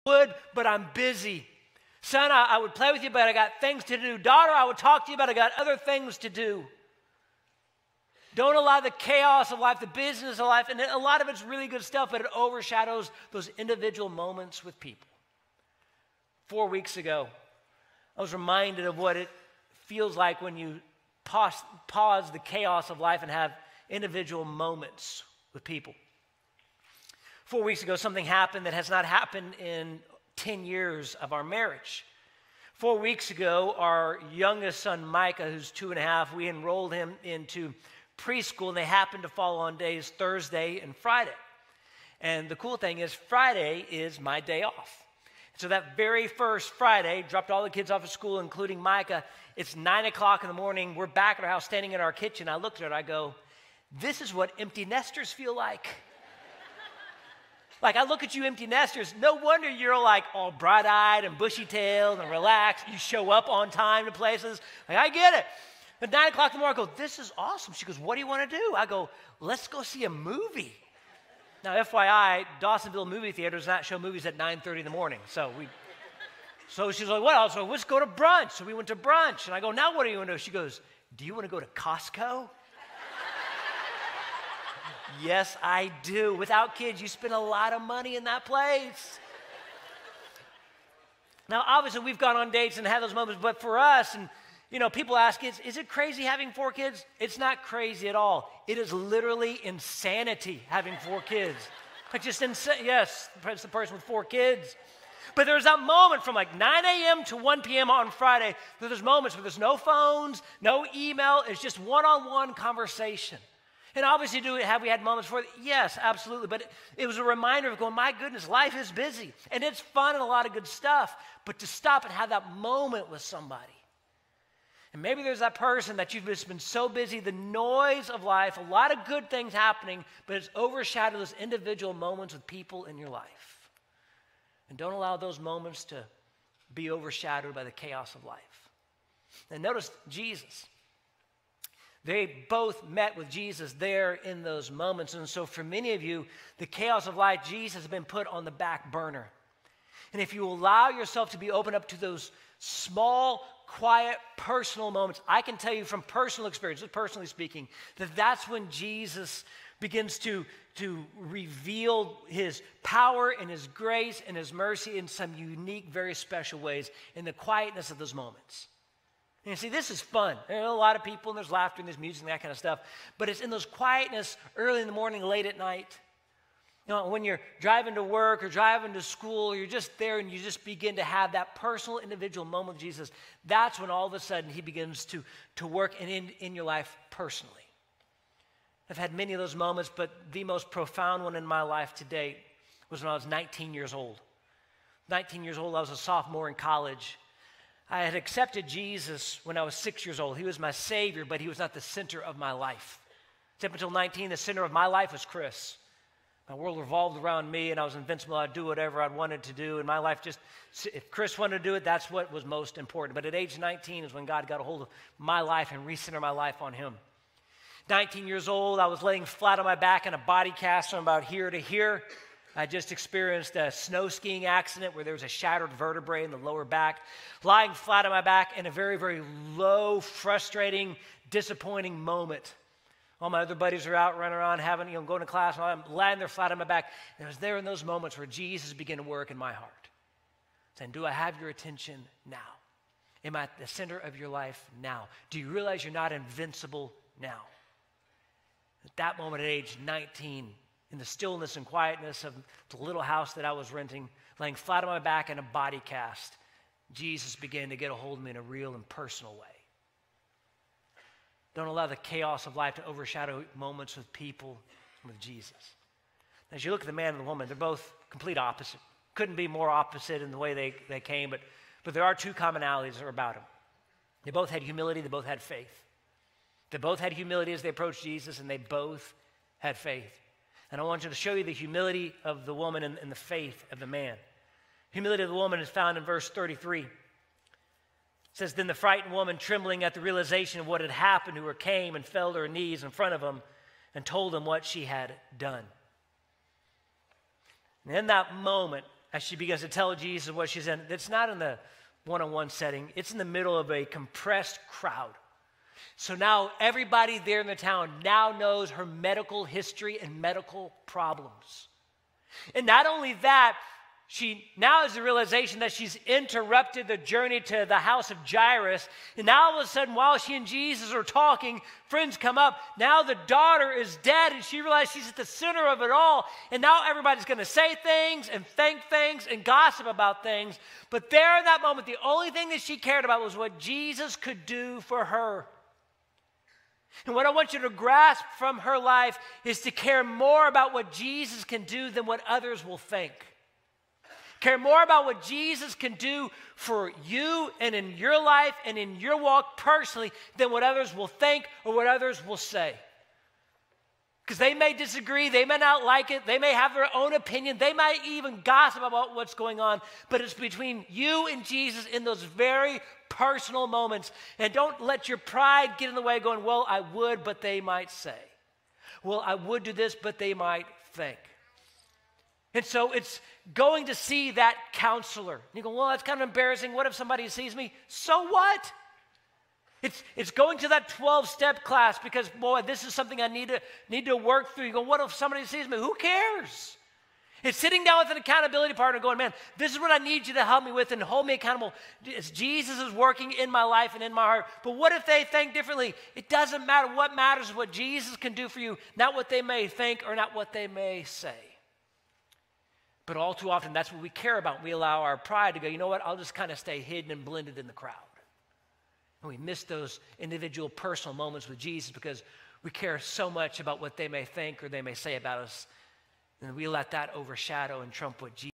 would, but I'm busy. Son, I would play with you, but I got things to do. Daughter, I would talk to you, but I got other things to do. Don't allow the chaos of life, the business of life, and a lot of it's really good stuff, but it overshadows those individual moments with people. 4 weeks ago, I was reminded of what it feels like when you pause the chaos of life and have individual moments with people. 4 weeks ago, something happened that has not happened in 10 years of our marriage. 4 weeks ago, our youngest son, Micah, who's 2.5, we enrolled him into preschool, and they happened to fall on days Thursday and Friday. And the cool thing is Friday is my day off. So that very first Friday, dropped all the kids off at school, including Micah. It's 9 o'clock in the morning. We're back at our house, standing in our kitchen. I looked at her, I go, this is what empty nesters feel like. Like, I look at you empty nesters, no wonder you're like all bright-eyed and bushy-tailed and relaxed. You show up on time to places. Like, I get it. At 9 o'clock in the morning, I go, this is awesome. She goes, what do you want to do? I go, let's go see a movie. Now, FYI, Dawsonville movie theater does not show movies at 9:30 in the morning. So she's like, what else? So let's go to brunch. So we went to brunch. And I go, now what do you want to do? She goes, do you want to go to Costco? Yes, I do. Without kids, you spend a lot of money in that place. Now, obviously, we've gone on dates and had those moments, but for us, and people ask, is it crazy having 4 kids? It's not crazy at all. It is literally insanity having 4 kids. Like just insane. Yes, it's the person with 4 kids. But there's that moment from like 9 a.m. to 1 p.m. on Friday, there's moments where there's no phones, no email. It's just one-on-one conversation. And obviously, have we had moments for it? Yes, absolutely. But it was a reminder of going, my goodness, life is busy. And it's fun and a lot of good stuff. But to stop and have that moment with somebody. And maybe there's that person that you've just been so busy, the noise of life, a lot of good things happening, but it's overshadowed those individual moments with people in your life. And don't allow those moments to be overshadowed by the chaos of life. And notice Jesus. They both met with Jesus there in those moments. And so for many of you, the chaos of life, Jesus has been put on the back burner. And if you allow yourself to be open up to those small, quiet, personal moments, I can tell you from personal experience, just personally speaking, that's when Jesus begins to reveal his power and his grace and his mercy in some unique, very special ways in the quietness of those moments. And you see, this is fun. There are a lot of people, and there's laughter, and there's music, and that kind of stuff. But it's in those quietness, early in the morning, late at night. When you're driving to work or driving to school, or you're just there, and you just begin to have that personal, individual moment with Jesus. That's when all of a sudden he begins to work in your life personally. I've had many of those moments, but the most profound one in my life to date was when I was 19 years old. 19 years old, I was a sophomore in college. I had accepted Jesus when I was 6 years old. He was my Savior, but he was not the center of my life. Up until 19, the center of my life was Chris. My world revolved around me, and I was invincible. I'd do whatever I wanted to do, and my life just, if Chris wanted to do it, that's what was most important. But at age 19 is when God got a hold of my life and recentered my life on him. 19 years old, I was laying flat on my back in a body cast from about here to here. I just experienced a snow skiing accident where there was a shattered vertebrae in the lower back, lying flat on my back in a very, very low, frustrating, disappointing moment. All my other buddies are out running around, going to class, and I'm lying there flat on my back. And it was there in those moments where Jesus began to work in my heart, saying, do I have your attention now? Am I at the center of your life now? Do you realize you're not invincible now? At that moment at age 19, in the stillness and quietness of the little house that I was renting, laying flat on my back in a body cast, Jesus began to get a hold of me in a real and personal way. Don't allow the chaos of life to overshadow moments with people and with Jesus. As you look at the man and the woman, they're both complete opposite. Couldn't be more opposite in the way they came, but there are 2 commonalities that are about them. They both had humility, they both had faith. They both had humility as they approached Jesus, and they both had faith. And I want you to show you the humility of the woman and the faith of the man. Humility of the woman is found in verse 33. It says, then the frightened woman, trembling at the realization of what had happened to her, came and fell to her knees in front of him and told him what she had done. And in that moment, as she begins to tell Jesus what she's in. It's not in the one-on-one setting. It's in the middle of a compressed crowd. So now everybody there in the town now knows her medical history and medical problems. And not only that, she now has the realization that she's interrupted the journey to the house of Jairus. And now all of a sudden, while she and Jesus are talking, friends come up. Now the daughter is dead, and she realizes she's at the center of it all. And now everybody's going to say things and think things and gossip about things. But there in that moment, the only thing that she cared about was what Jesus could do for her. And what I want you to grasp from her life is to care more about what Jesus can do than what others will think. Care more about what Jesus can do for you and in your life and in your walk personally than what others will think or what others will say. Because they may disagree, they may not like it, they may have their own opinion, they might even gossip about what's going on, but it's between you and Jesus in those very personal moments. And don't let your pride get in the way going, well, I would, but they might say. Well, I would do this, but they might think. And so it's going to see that counselor. You go, well, that's kind of embarrassing. What if somebody sees me? So what? It's going to that 12-step class because, boy, this is something I need to work through. You go, what if somebody sees me? Who cares? It's sitting down with an accountability partner going, man, this is what I need you to help me with and hold me accountable. It's Jesus is working in my life and in my heart. But what if they think differently? It doesn't matter. What matters is what Jesus can do for you, not what they may think or not what they may say. But all too often, that's what we care about. We allow our pride to go, you know what, I'll just kind of stay hidden and blended in the crowd. And we miss those individual personal moments with Jesus because we care so much about what they may think or they may say about us. And we let that overshadow and trump what Jesus